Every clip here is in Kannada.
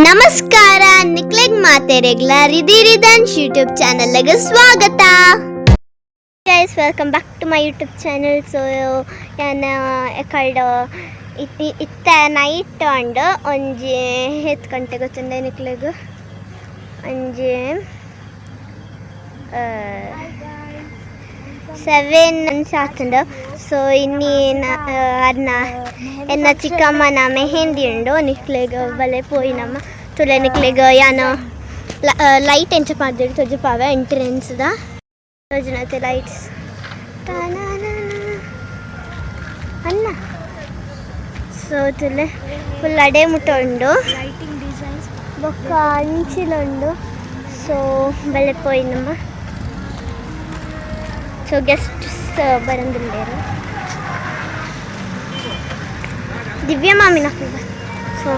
ನಮಸ್ಕಾರ, ನಿಕ್ಲೆಗ್ ಮಾತೆರೆಗ್ಲರ್ ಇದಿರಿದನ್ಶ್ ಯೂಟ್ಯೂಬ್ ಚಾನಲ್ಗೆ ಸ್ವಾಗತ. Guys, welcome back to my YouTube channel. So ಇತ್ತ ನೈಟ್ ಉಂಡು ಒಂಜಿ 7 ಗಂಟೆ ಗೊತ್ತುಂಡೆ ನಿಕ್ಲೆಗ್ ಒಂಜಿ 7 ಆತುಂಡು. ಸೊ ಇನ್ನಿ ಅನ್ನ ಎನ್ನ ಚಿಕ್ಕಮ್ಮನ ಮೆಹಂದಿ ಉಂಡು ನಿಕ್ಲೆಗ್ ಬಲೆ ಪೋಯಿನಮ್ಮ ತುಲೆ ನಿಕ್ಲೆಗ್ ಯಾನ ಲೈಟ್ ಎಂಚ ಪಾಡ್ದಿರು ತೊಜು ಪಾವೆ ಎಂಟ್ರೆನ್ಸ್ದ ಯೋಜನತೆ ಲೈಟ್ಸ್ ಅನ್ನ. ಸೊ ತುಲೆ ಫುಲ್ ಅಡೆ ಮುಟ್ಟ ಉಂಡು ಬೊಕ್ಕ ಅಂಚಿಲುಂಡು. ಸೊ ಬಲೆ ಪೋಯಿನಮ್ಮ. ಸೊ ಗೆಸ್ಟ್ಸ್ ಬರಂದಿಲ್ಲೇರು ದಿವ್ಯ ಮಾಮಿನ. ಸೊ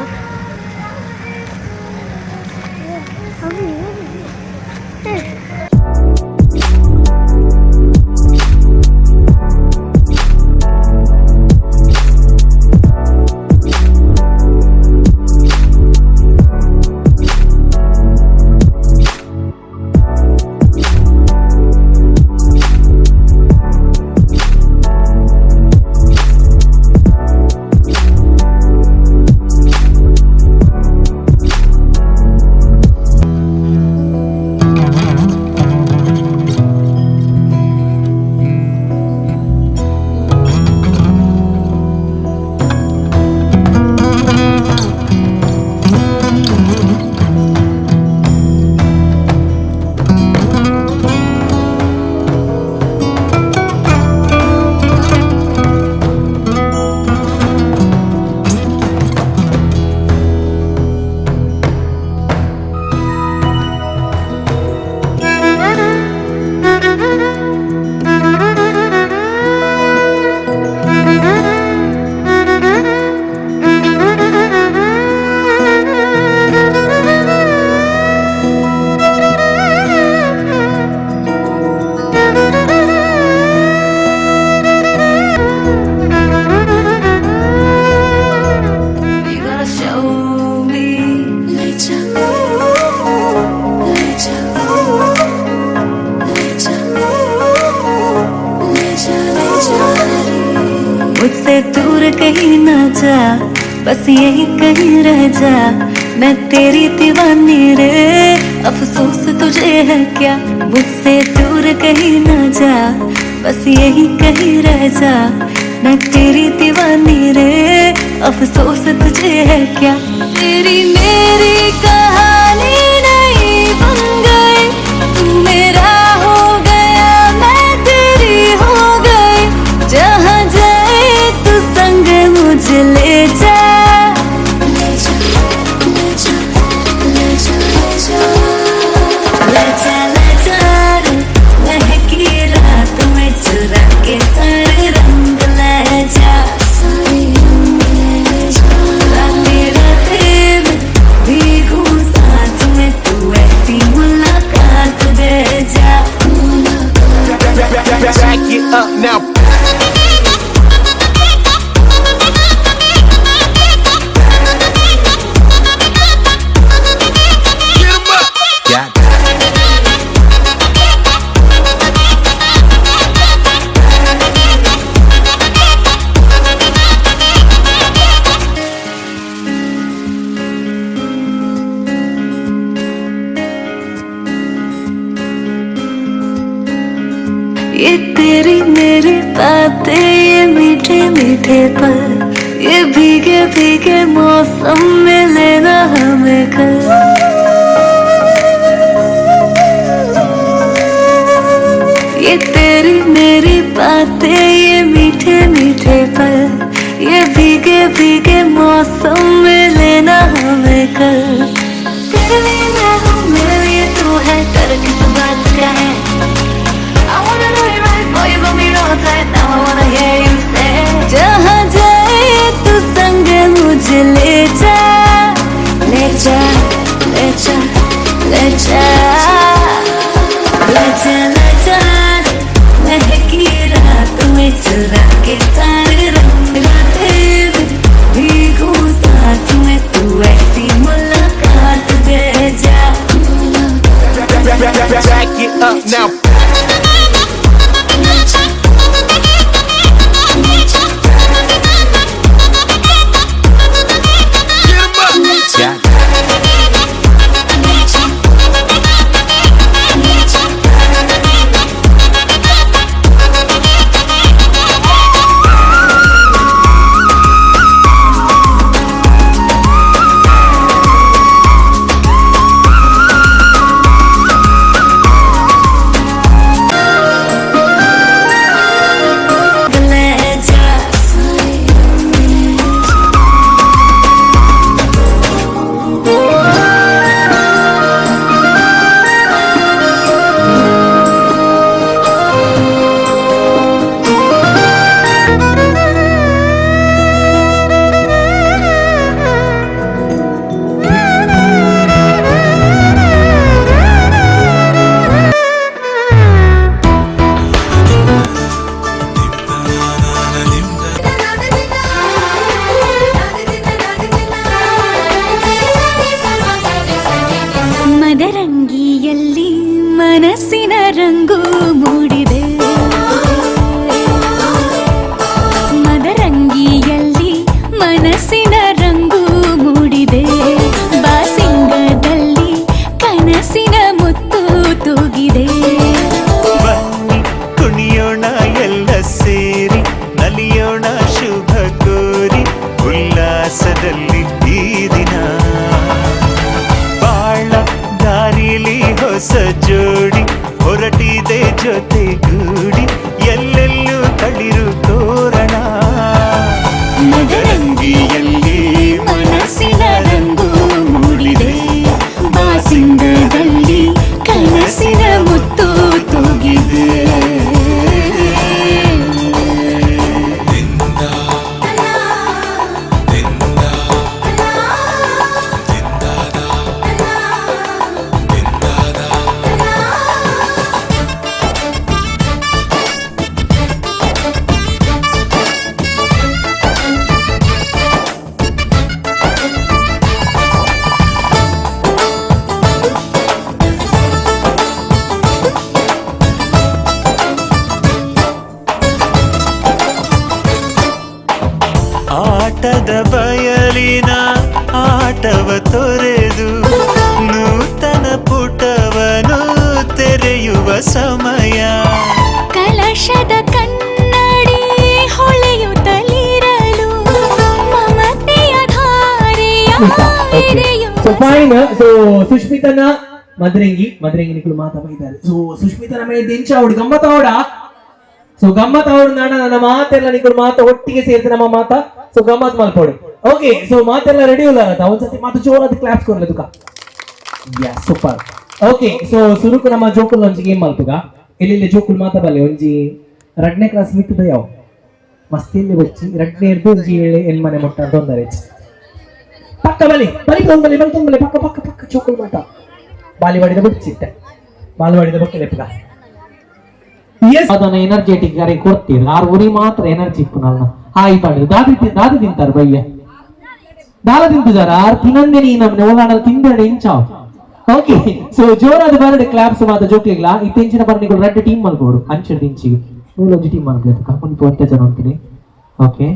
मुझसे दूर कहीं ना जा, बस यही कहीं रह जा. मैं तेरी दीवानी रे, अफसोस तुझे है क्या. मुझसे दूर कहीं ना जा, बस यही कहीं रह जा. मैं तेरी दीवानी रे, अफसोस तुझे है क्या. तेरी मेरी कहानी नहीं बन गई, तू मेरा हो गया, मैं तेरी हो गई. जहाँ संग मुझे ले जा, ले जा, ले जा, ले जा, ले जा, ले जा, ले जा. महकी रात में चुरा के सारे रंग ले जा, सारे रंग ले जा. रातें रातें में भीगू सांस में, तू ऐसी मुलाकात दे जा. Back it up now. ये तेरी मेरी बातें, ये मीठे मीठे पल, ये भीगे भीगे मौसम में लेना हमें कल. ये तेरी मेरी बातें, ये मीठे मीठे पल, ये भीगे भीगे मौसम में लेना हमें कल. तेरे लिए मैं हूँ, मेरे लिए तू है, डर किस बात का है. I wanna know you right, boy, you got me wrong tight. Now I wanna hear you say, जहाँ जाए तू संग मुझे ले जा, ले जा, ले जा, ले जा, ले जा, ले जा. महकी रात में चुरा के सारे रंग रातें में भीगू सांस में, तू ऐसी मुलाकात Now ಮದರಂಗಿಯಲ್ಲಿ ಮನಸ್ಸಿನ ರಂಗು ಮೂಡಿದೆ, ಮದರಂಗಿಯಲ್ಲಿ ಮನಸ್ಸಿನ ರಂಗು ಮೂಡಿದೆ, ಬಾಸಿಂಗದಲ್ಲಿ ಕನಸಿನ ಮುತ್ತು ತೂಗಿದೆ. ಬನ್ನಿ ಕುಣಿಯೋಣ ಎಲ್ಲ ಸೇರಿ, ನಲಿಯೋಣ ಶುಭ ಕೋರಿ, ಉಲ್ಲಾಸದಲ್ಲಿ ಈ ದಿನ ಬಾಳ ದಾರಿಲಿ ಹೊಸ ಜೋಡಿ ಹೊರಟಿದೆ ಜೊತೆಗೂಡಿ, ಎಲ್ಲೆಲ್ಲೂ ತಳಿರು ತೋರಣ. ಮದರಂಗಿಯಲ್ಲಿ ಮನಸ್ಸಿನ ರಂಗು ಮೂಡಿದೆ, ಬಾಸಿಂಗದಲ್ಲಿ ಕನಸಿನ ಮುತ್ತು ತೂಗಿದೆ. ಆಟದ ಬಯಲಿನ ಆಟವ ತೊರೆದು ನೂತನ ಪುಟವನು ತೆರೆಯುವ ಸಮಯ. ಕಲಶದ ಕನ್ನಡಿ ಹೊಳೆಯುತ್ತಲಿರಲು ಮಮತೆಯ ಧಾರೆಯ ಎರೆಯುವ ಸೊ ಫೈನ್. ಸೊ ಸುಷ್ಮಿತನ ಮದರಂಗಿ ನಿಕ್ಕಲು ಮಾತಾಡಿದ್ದಾರೆ. ಸೊ ಸುಷ್ಮಿತನ ಮೇಲೆ ದಿಂಚಾವಡು ಗಮ್ಮತ್ತಾವಡ. ಸೊ ಗಮ್ಮತ್ತಾವಡು ನಾಡ ನನ್ನ ಮಾತೆಲ್ಲ ನಿಕ್ಕಲು ಮಾತ ಒಟ್ಟಿಗೆ ಸೇರ್ತೆ ನಮ್ಮ ಮಾತ. ಸೊ ಗಮ್ಮತ್ ಮಲ್ಪೋಡು. ಓಕೆ, ಸೊ ಮಾತೆಲ್ಲ ರೆಡಿ ಇಲ್ಲ ಒಂದ್ಸತಿ ಮಾತು ಜೋರಾದ ಕ್ಲಾಪ್ಸ್ ಕೊಡ್ಲೆ ತುಕ. Yeah super. ಓಕೆ, ಸೊ ಸುರುಕು ನಮ್ಮ ಜೋಕುಲ್ ಒಂಜಿ ಗೇಮ್ ಮಲ್ಪುಗ. ಇಲ್ಲಿ ಜೋಕುಲ್ ಮಾತಾಡಲ್ಲ ಒಂಜಿ 2ನೇ ಕ್ಲಾಸ್ ಮಿತ್ತದ ಯಾವ ಮಸ್ತಿಯಲ್ಲಿ ಬಚ್ಚಿ 2ನೇ ಇರ್ದು ಒಂಜಿ ಎನ್ ಮನೆ ಮುಟ್ಟ ತೊಂದರೆ ಪಕ್ಕ ಬಲಿ ತೊಂಬಲಿ ಪಕ್ಕ ಪಕ್ಕ ಪಕ್ಕ ಜೋಕುಲ್ ಮಾತ ಬಾಲಿವಾಡಿದ ಬಿಡ್ಚಿತ್ತೆ ಬಾಲಿವಾಡಿದ ಬಕ್ಕೆ ಲೆಪ್ಪಗ. ಅದನ್ನ ಎನರ್ಜೆಟಿಕ್ ಗಾರಿ ಕೊಡ್ತೀರಿ ಆರು ಉರಿ ಮಾತ್ರ ಎನರ್ಜಿ ಇತ್ತು ನನ್ನ ಹಾಯಿ ಪಾಡಿ ದಾದಿ ತಿಂತಾರೆ ಬಯ್ಯ ದಾಲ ತಿಂತಿದಾರ ಆರು ತಿನ್ನಂದೆ ನೀ ನಮ್ಗೆ ಓಲಾಡ ತಿಂದಡೆ ಇಂಚಾವ್. ಓಕೆ, ಸೊ ಜೋರಾದ ಬರಡೆ ಕ್ಲಾಪ್ಸ್ ಮಾತ್ರ ಜೋಕ್ಲಿಗ್ಲ ಇತ್ತೆಂಚಿನ ಬರ್ನಿಗಳು 2 ಟೀಮ್ ಮಲ್ಕೋಡು ಅಂಚೆಡ್ ಇಂಚಿಗೆ ಮೂಲೊಂಜಿ ಟೀಮ್ ಮಲ್ಬೇಕು ಮುಲ್ಪ 1 ಜನ ಅಂತೀನಿ. ಓಕೆ,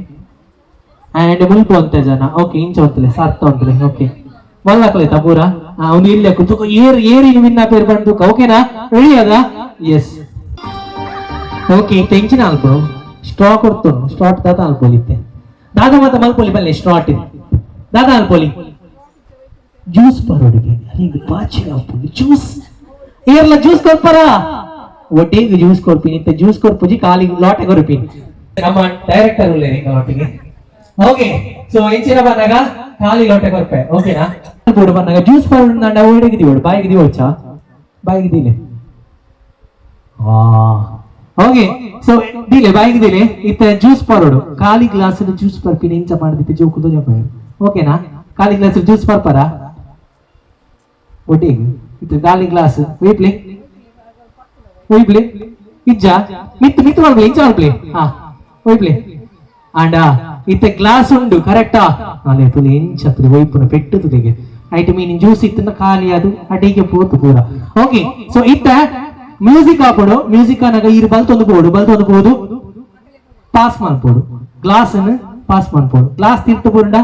ಅಂಡ್ ಮುಲ್ಪ 1 ಜನ. ಓಕೆ, ಇಂಚ ಹೊತ್ತಲೆ ಸಾರ್ಥ ಹೊಂತಲೆ. ಓಕೆ, ಮಲ್ಲಾಕಲೈತಾ ಪೂರ ಒಂದು ಇಲ್ಲಿ ಕುತುಕ ಏರಿನ ವಿನ್ನ ಪೇರು ಬಂದು. ಓಕೆನಾ, ರೆಡಿ ಅದ? ಎಸ್. ಓಕೆ, ಟೆನ್ಷನ್ ಅಲ್ಪ ಸ್ಟ್ರಾ ಕೊಡ್ತು ಸ್ಟಾರ್ಟ್ ದಾದ ಅಲ್ಪೋಲಿತ್ತೆ ದಾದ ಮಾತ ಮಲ್ಪೋಲಿ ಬಲ್ಲೆ ಸ್ಟಾರ್ಟ್ ದಾದ ಅಲ್ಪೋಲಿ ಜ್ಯೂಸ್ ಪರೋಡಿಗೆ ಹೀಗೆ ಪಾಚಿನ ಅಲ್ಪೋಲಿ ಜ್ಯೂಸ್ ಏರ್ಲ ಜ್ಯೂಸ್ ಕೊಡ್ಪಾರ ಒಟ್ಟಿಗೆ ಜ್ಯೂಸ್ ಕೊಡ್ತೀನಿ ಇಂತ ಜ್ಯೂಸ್ ಕೊಡ್ಪುಜಿ ಕಾಲಿ ಲೋಟೆ ಕೊಡ್ತೀನಿ ನಮ್ಮ ಡೈರೆಕ್ಟರ್ ಉಳ್ಳೇ ಒಟ್ಟಿಗೆ. ಓಕೆ, ಸೊ ಇಂಚಿನ ಬಂದಾಗ ಖಾಲಿ ಲೋಟೆ ಕೊಡ್ಪೆ. ಓಕೆನಾ, ಬಂದಾಗ ಜ್ಯೂಸ್ ಪರೋಡ್ ನಂಡ ಒಡೆಗೆ ದಿವಳು ಬಾಯಿಗೆ ದಿವಳ್ಚಾ ಬಾಯಿಗೆ ದಿಲೆ. ಓಕೆ, ಸೊ ದಿಲೆ ಬಾಯಿಗೆ ದಿಲೆ ಇತ್ತ ಜ್ಯೂಸ್ ಪರೋಡು ಖಾಲಿ ಗ್ಲಾಸ್ ಜ್ಯೂಸ್ ಬರ್ಪಿನಿ ಇಂಚ ಮಾಡಿದಿತ್ತು ಜೋಕುದು ಜೋಪ. ಓಕೆನಾ, ಖಾಲಿ ಗ್ಲಾಸ್ ಜ್ಯೂಸ್ ಪರ್ಪರ ಒಟ್ಟಿಗೆ ಇತ್ತ ಖಾಲಿ ಗ್ಲಾಸ್ ಒಯ್ಪ್ಲಿ ಇಜ್ಜ ಮಿತ್ತು ಮಾಡ್ಬಿ ಇಂಚ ಮಾಡ್ಬಿ. ಹಾ ಒಯ್ಪ್ಲಿ ಆಂಡ ಇತ್ತ ಗ್ಲಾಸ್ ಉಂಡು ಕರೆಕ್ಟಾ ಅಲೆ ತುಲೆ ಇಂಚತ್ರಿ ಒಯ್ಪುನ ಪೆಟ್ಟು ತುಲೆಗೆ ಐಟು ಮೀನಿನ ಜ್ಯೂಸ್ ಇತ್ತಂದ ಖಾಲಿ ಅದು ಅಡಿಗೆ ಪೋತು ಪೂರ. ಓಕೆ, ಸೊ ಇತ್ತ ಮ್ಯೂಸಿಕ್ ಹಾಪಡು ಮ್ಯೂಸಿಕ್ ಅನ್ನಾಗ ಈರು ಬಲ್ತೊಂದು ಬೋಡು ಪಾಸ್ ಮಾಡ್ಬೋದು ಗ್ಲಾಸ್ ಅನ್ನು ಪಾಸ್ ಮಾಡ್ಬೋದು ಗ್ಲಾಸ್ ತಿಟ್ಟು ಬುರುಂಡ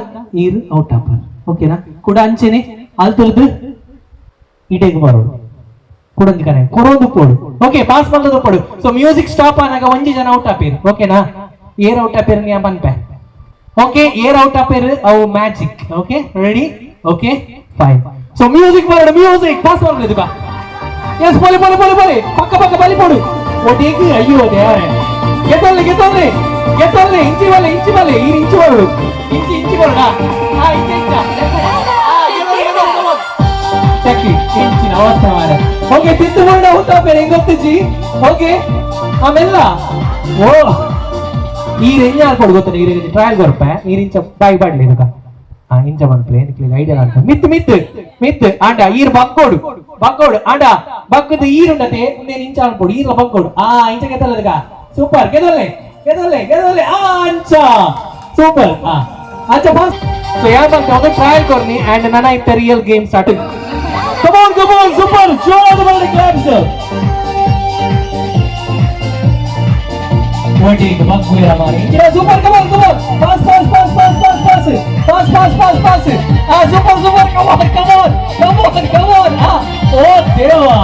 ಈರು ಔಟ್ ಹಾಪರ್ ಓಕೆನಾ ಕೂಡ ಅಂಚೆನೆ ಅಲ್ತುಲ್ದು ಇಟೆಗೆ ಬರೋದು ಕುಡಂಜಿ ಕನೆ ಕೊರೋದು ಪೋಡು ಓಕೆ ಪಾಸ್ ಮಾಡ್ಲದು ಪೋಡು ಸೊ ಮ್ಯೂಸಿಕ್ ಸ್ಟಾಪ್ ಆನಾಗ ಒಂಜಿ ಜನ ಔಟ್ ಹಾಪೇರು ಓಕೆನಾ ಏರ್ ಔಟ್ ಹಾಪೇರು ನೀ ಪನ್ಪೆ ಓಕೆ ಏರ್ ಔಟ್ ಹಾಪೇರು ಅವು magic okay ready okay fine so music ಬರೋಡು ಮ್ಯೂಸಿಕ್ ಪಾಸ್ ಮಾಡ್ಲದು ಬಾ ಎಸ್ ಬೋಲಿ ಪಕ್ಕ ಬಲಿ ಪೋಡು ಒಟ್ಟಿಗೆ ಅಯ್ಯೋ ದೇವರೇ ಗೆತ್ತಲ್ಲಿ ಇಂಚಿ ಬಲೆ ಈ ಇಂಚಿ ಬರೋಡು ಇಂಚಿ ಬರೋಣ ಇಂಚಿನ ಅವಸ್ಥೆ ಮಾರ ಓಕೆ ತಿತ್ತು ಬೋರ್ಡ ಊಟ ಬೇರೆ ಗೊತ್ತಿಜ್ಜಿ ಓಕೆ ಆಮೆಲ್ಲ ಓ ಈ ರೇಂಜ್ ಆಡ್ಕೊಡು ಗೊತ್ತ ಈ ರೇಂಜ್ ಟ್ರಯಲ್ ಬರ್ಪೆ ಈ ಇಂಚ ಬಾಯಿ ಬಾಡ್ಲಿ ಇದಕ್ಕ ಇಂಚ ಬಂದ್ಲೆ ನಿಕ್ಲಿಗೆ ಐಡಿಯಾ ಅಂತ ಮಿತ್ ಆಂಡ ಈರ್ ಬಕ್ಕೋಡು ಆಂಡ ಬಕ್ಕದ ಈರುಂಡತೆ ಮುಂದೇನು ಇಂಚ ಅನ್ಕೊಡು ಈರ್ಲ ಬಕ್ಕೋಡು ಇಂಚ ಗೆದ್ದಲ್ಲದಕ್ಕ ಸೂಪರ್ ಗೆದಲ್ಲೆ ಅಂಚ ಸೂಪರ್ ಅಂಚ ಬಾಸ್ ಸೊ ಯಾವ ಬಂತ ಒಂದು ಟ್ರಯಲ್ ಕೊರ್ನಿ ಅಂಡ್ ನನ್ನ ಇತ್ತ real game start Come on, super! Show the ball claps. Waiting, bug mera mari. Yeah, super! Come on! Pass! Super! Come on! Oh, deva!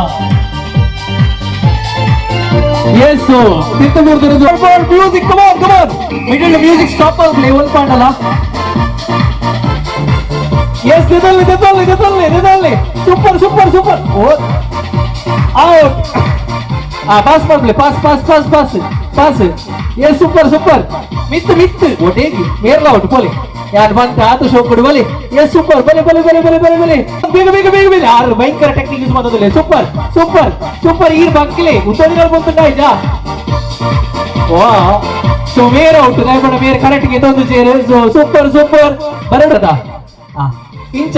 Yes, so Tittamurdu super music. Come on! Middle music stop or play one part ala. Yes, ಗೆದ್ದಲ್ಲಿ ಸೂಪರ್ ಓ ಔಟ್ ಪಾಸ್ ಮಾಡ್ಲಿ ಪಾಸ್ ಎಸ್ ಸೂಪರ್ ಮಿತ್ ಒಟೇಗಿ ಮೇರ್ಲ ಔಟ್ ಬೋಲಿ ಯಾರು ಬಂತ ಆತ ಶೋ ಕೊಡು ಬೋಲಿ ಎಸ್ ಸೂಪರ್ ಬಲೆ ಬೇಗ ಯಾರು ಭಯಂಕರ ಟೆಕ್ನಿಕ್ ಯೂಸ್ ಮಾಡೋದಿಲ್ಲ ಸೂಪರ್ ಈ ಬಕ್ಕಿಲೆ ಉತ್ತದಿನ ಬಂತುಂಡ ಇಜಾ ವಾ ಸೊ ಮೇರ್ ಔಟ್ ದಯಮಾಡ ಮೇರ್ ಕರೆಕ್ಟ್ ಗೆ ತಂದು ಸೇರು ಸೊ ಸೂಪರ್ ಬರಡದ ಇಂಚ